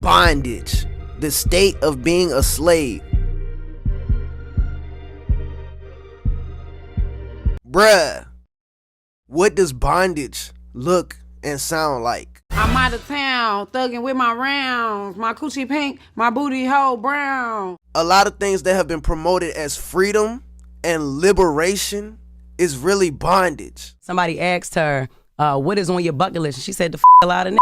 bondage, the state of being a slave. Bruh, what does bondage look and sound like? I'm out of town, thugging with my rounds, my coochie pink, my booty hole brown. A lot of things that have been promoted as freedom and liberation is really bondage. Somebody asked her, what is on your bucket list? And she said, a lot of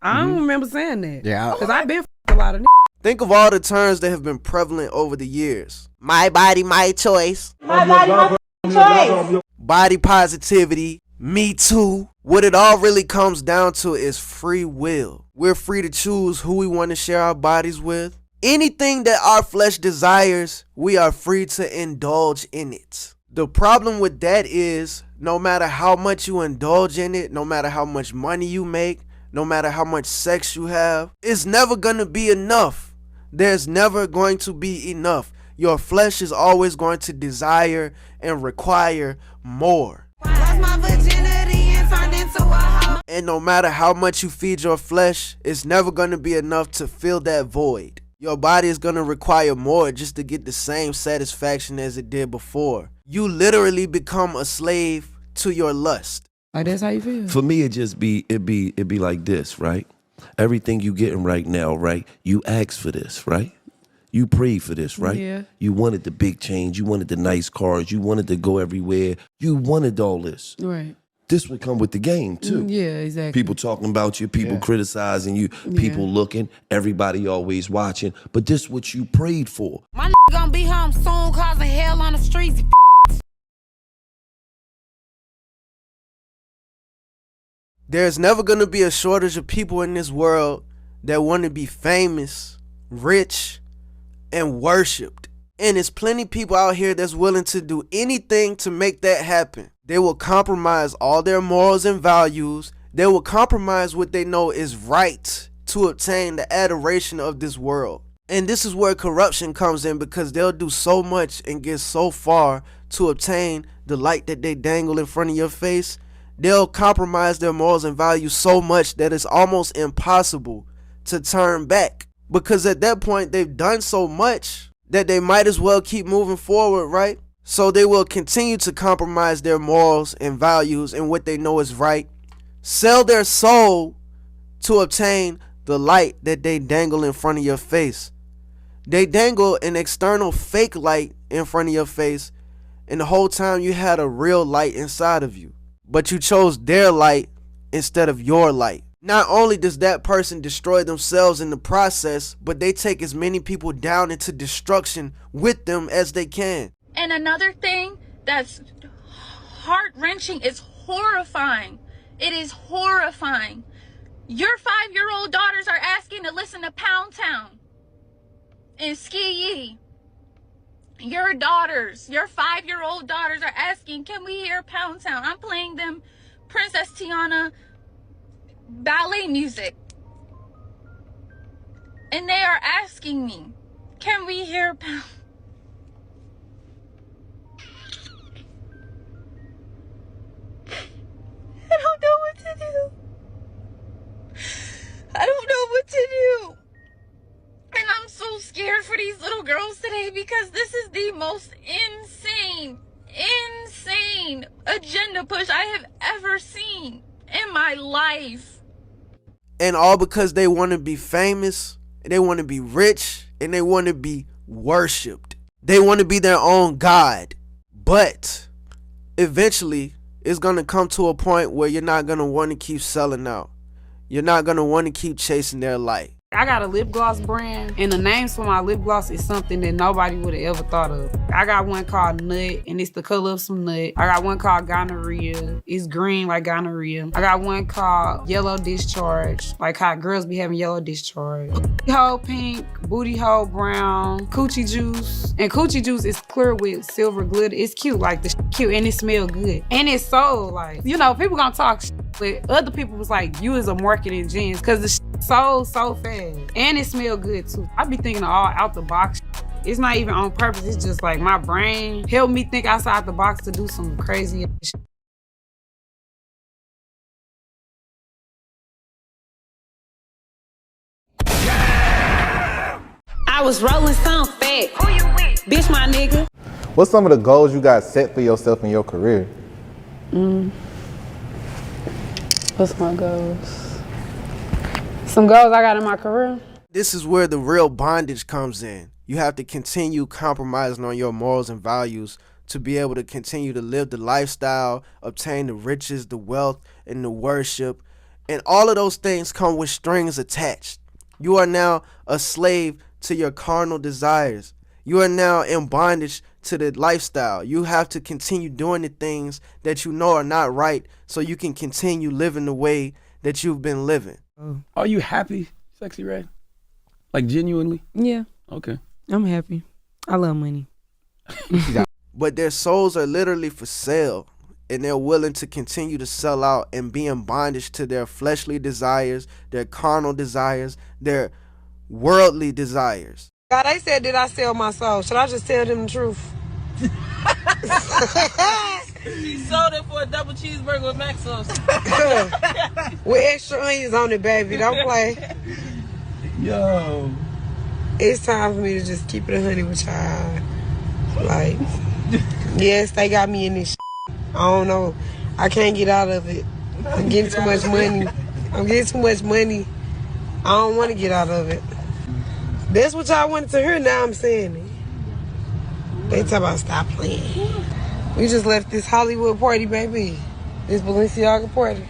I don't remember saying that. Yeah. Because I've been a lot of Think of all the terms that have been prevalent over the years. My body, my choice. My body, my choice. Body positivity. Me too. What it all really comes down to is free will. We're free to choose who we want to share our bodies with. Anything that our flesh desires, we are free to indulge in it. The problem with that is, no matter how much you indulge in it, no matter how much money you make, no matter how much sex you have, it's never gonna be enough. There's never going to be enough. Your flesh is always going to desire and require more. Lost my virginity and turned into a hoe. And no matter how much you feed your flesh, it's never going to be enough to fill that void. Your body is going to require more just to get the same satisfaction as it did before. You literally become a slave to your lust. Like, that's how you feel? For me, it'd be like this, right? Everything you getting right now, right? You asked for this, right? You prayed for this, right? Yeah. You wanted the big change. You wanted the nice cars. You wanted to go everywhere. You wanted all this. Right. This would come with the game, too. Yeah, exactly. People talking about you, people criticizing you, people looking, everybody always watching. But this what you prayed for. My gonna be home soon, causing hell on the streets. There's never going to be a shortage of people in this world that want to be famous, rich, and worshipped. And there's plenty of people out here that's willing to do anything to make that happen. They will compromise all their morals and values. They will compromise what they know is right to obtain the adoration of this world. And this is where corruption comes in, because they'll do so much and get so far to obtain the light that they dangle in front of your face. They'll compromise their morals and values so much that it's almost impossible to turn back. Because at that point, they've done so much that they might as well keep moving forward, right? So they will continue to compromise their morals and values and what they know is right. Sell their soul to obtain the light that they dangle in front of your face. They dangle an external fake light in front of your face, and the whole time you had a real light inside of you. But you chose their light instead of your light. Not only does that person destroy themselves in the process, but they take as many people down into destruction with them as they can. And another thing that's heart-wrenching is horrifying. It is horrifying. Your 5-year-old daughters are asking to listen to Pound Town and Sexyyred. Your daughters, your 5-year-old daughters are asking, can we hear Pound Town? I'm playing them Princess Tiana ballet music. And they are asking me, can we hear Pound? I don't know what to do. I don't know what to do. And I'm so scared for these little girls today, because this is the most insane agenda push I have ever seen in my life. And all because they want to be famous, they want to be rich, and they want to be worshipped. They want to be their own God. But eventually, it's going to come to a point where you're not going to want to keep selling out. You're not going to want to keep chasing their light. I got a lip gloss brand, and the names for my lip gloss is something that nobody would have ever thought of. I got one called Nut, and it's the color of some nut. I got one called Gonorrhea. It's green like gonorrhea. I got one called Yellow Discharge, like how girls be having yellow discharge. Booty hole pink, booty hole brown, coochie juice. And coochie juice is clear with silver glitter. It's cute, like the cute, and it smell good. And it's so, like, you know, people gonna talk but other people was like, you is a marketing genius, because the sold so fast. And it smell good too. I be thinking of all out the box. It's not even on purpose. It's just like my brain helped me think outside the box to do some crazy shit. Yeah! I was rolling some fat. Who you with? Bitch, my nigga. What's some of the goals you got set for yourself in your career? What's my goals? Some goals I got in my career? This is where the real bondage comes in. You have to continue compromising on your morals and values to be able to continue to live the lifestyle, obtain the riches, the wealth, and the worship. And all of those things come with strings attached. You are now a slave to your carnal desires. You are now in bondage to the lifestyle. You have to continue doing the things that you know are not right so you can continue living the way that you've been living. Are you happy, Sexyyred? Like genuinely? Yeah, Okay. I'm happy. I love money. But their souls are literally for sale, and they're willing to continue to sell out and be in bondage to their fleshly desires, their carnal desires, their worldly desires. God, they said, did I sell my soul? Should I just tell them the truth? She sold it for a double cheeseburger with mac sauce. With extra onions on it, baby. Don't play. Yo. It's time for me to just keep it 100 with y'all. Like, yes, they got me in this shit. I don't know. I can't get out of it. I'm getting too much money. I don't want to get out of it. That's what y'all wanted to hear, now I'm saying it. They talk about stop playing. We just left this Hollywood party, baby. This Balenciaga party.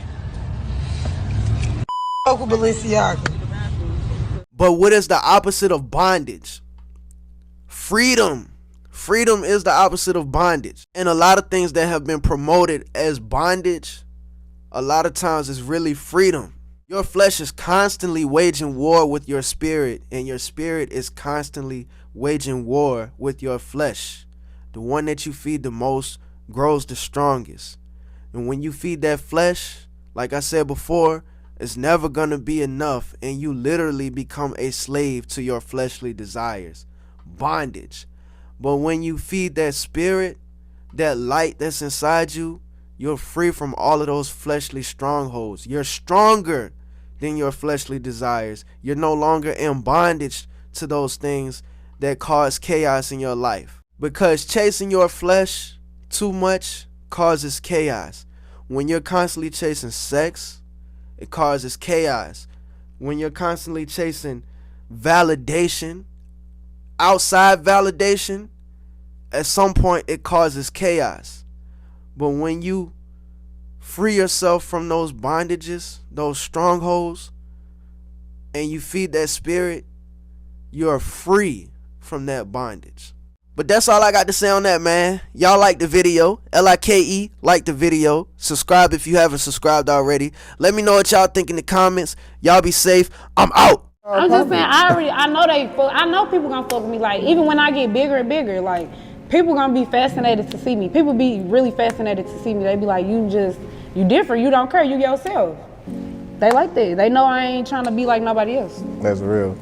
Fuck with Balenciaga. But what is the opposite of bondage? Freedom. Freedom is the opposite of bondage. And a lot of things that have been promoted as bondage, a lot of times is really freedom. Your flesh is constantly waging war with your spirit, and your spirit is constantly waging war with your flesh. The one that you feed the most grows the strongest. And when you feed that flesh, like I said before, it's never going to be enough, and you literally become a slave to your fleshly desires. Bondage. But when you feed that spirit, that light that's inside you, you're free from all of those fleshly strongholds. You're stronger than your fleshly desires. You're no longer in bondage to those things that cause chaos in your life. Because chasing your flesh too much causes chaos. When you're constantly chasing sex, it causes chaos. When you're constantly chasing validation, outside validation, at some point it causes chaos. But when you free yourself from those bondages, those strongholds, and you feed that spirit, you're free from that bondage. But that's all I got to say on that, man. Y'all like the video. L-I-K-E, like the video. Subscribe if you haven't subscribed already. Let me know what y'all think in the comments. Y'all be safe. I'm out. I'm just saying, I know people gonna fuck with me. Like, even when I get bigger and bigger, like, people gonna be fascinated to see me. People be really fascinated to see me. They be like, you different, you don't care, you yourself. They like that. They know I ain't trying to be like nobody else. That's real.